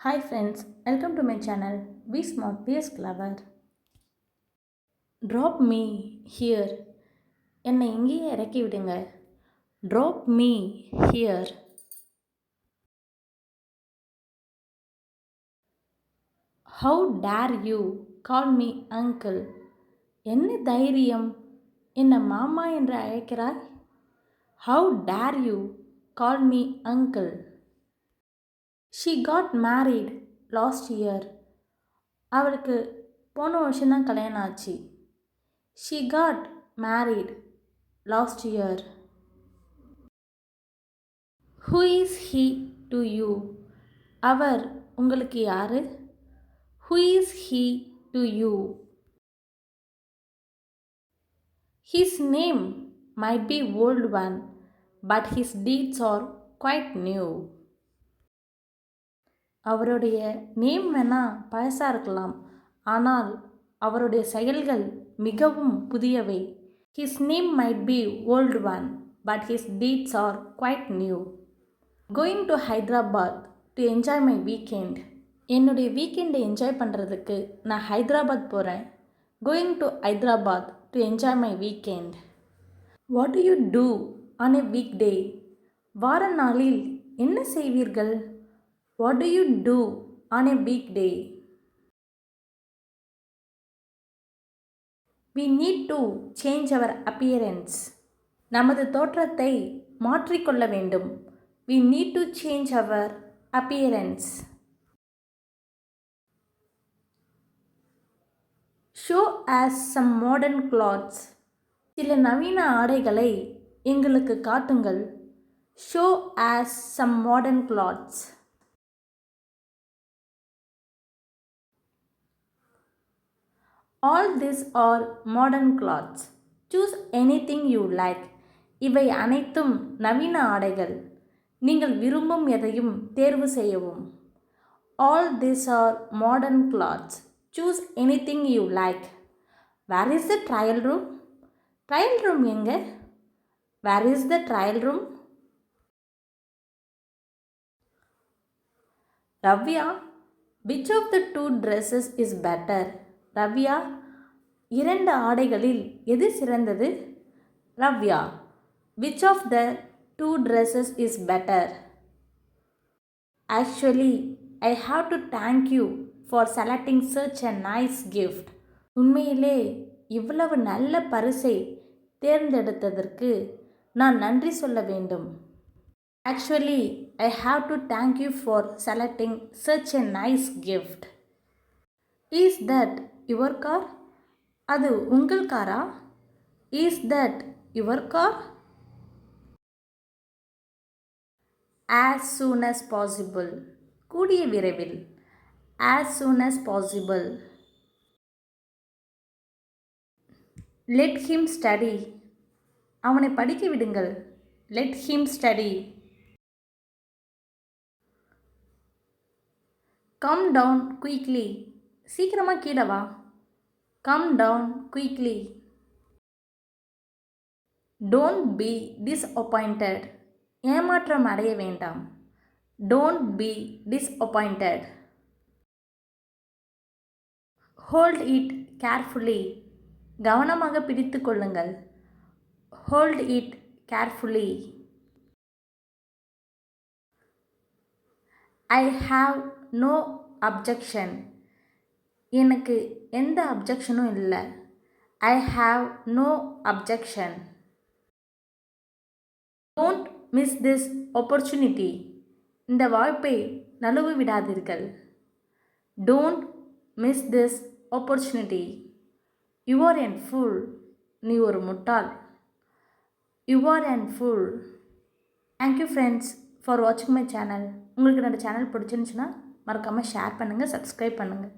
Hi friends, welcome to my channel. Be smart, be clever. Drop me here. என்னை இங்கேயே இறக்கி விடுங்க. Drop me here. How dare you call me uncle? என்ன தைரியம் என்னை மாமா என்று அழைக்கிறாய்? How dare you call me uncle? She got married last year. அவளுக்கு போன வருஷம்தான் கல்யாணம் ஆச்சு. She got married last year. Who is he to you? அவர் உங்களுக்கு யாரு? Who is he to you? His name might be old one, but his deeds are quite new. அவருடைய name வேணா பழசாக இருக்கலாம், ஆனால் அவருடைய செயல்கள் மிகவும் புதியவை. His name might be old one, but his deeds are quite new. Going to Hyderabad to enjoy my weekend. என்னுடைய வீக்கெண்டை enjoy பண்ணுறதுக்கு நான் ஹைதராபாத் போகிறேன். Going to Hyderabad to enjoy my weekend. What do you do on a weekday? வார நாளில் என்ன செய்வீர்கள்? What do you do on a weekday? We need to change our appearance. நமது தோற்றத்தை மாற்றிக்கொள்ள வேண்டும். We need to change our appearance. Show us some modern clothes. சில நவீன ஆடைகளை எங்களுக்கு காட்டுங்கள். Show us some modern clothes. All these are modern clothes. Choose anything you like. இவை அனைத்தும் நவீன ஆடைகள். நீங்கள் விரும்பும் எதையும் தேர்வு செய்யவும். All these are modern clothes. Choose anything you like. Where is the trial room? Trial room எங்க? Where is the trial room? Ravya, which of the two dresses is better? ரவ்யா, இரண்டு ஆடைகளில் எது சிறந்தது? ரவ்யா, which of the two dresses is better? Actually, I have to thank you for selecting such a nice gift. உண்மையிலே இவ்வளவு நல்ல பரிசை தேர்ந்தெடுத்ததற்கு நான் நன்றி சொல்ல வேண்டும். Actually, I have to thank you for selecting such a nice gift. Is that your car? அது உங்கள் காரா? Is that your car? As soon as possible. கூடிய விரைவில். As soon as possible. Let him study. அவனை படிக்க விடுங்கள். Let him study. Come down quickly. சீக்கிரமாக கீழே வா. Come down quickly. Don't be disappointed. ஏமாற்றம் அடைய வேண்டாம். Don't be disappointed. Hold it carefully. கவனமாக பிடித்து கொள்ளுங்கள். Hold it carefully. I have no objection. எனக்கு எந்த அப்ஜெக்ஷனும் இல்லை. I have no objection. Don't miss this opportunity. இந்த வாய்ப்பை நழுவ விடாதீர்கள். Don't miss this opportunity. You are a fool. நீ ஒரு முட்டாள். You are a fool. Thank you friends for watching my channel. உங்களுக்கு என்னோட சேனல் பிடிச்சிருந்துச்சுன்னா மறக்காமல் ஷேர் பண்ணுங்கள், சப்ஸ்கிரைப் பண்ணுங்கள்.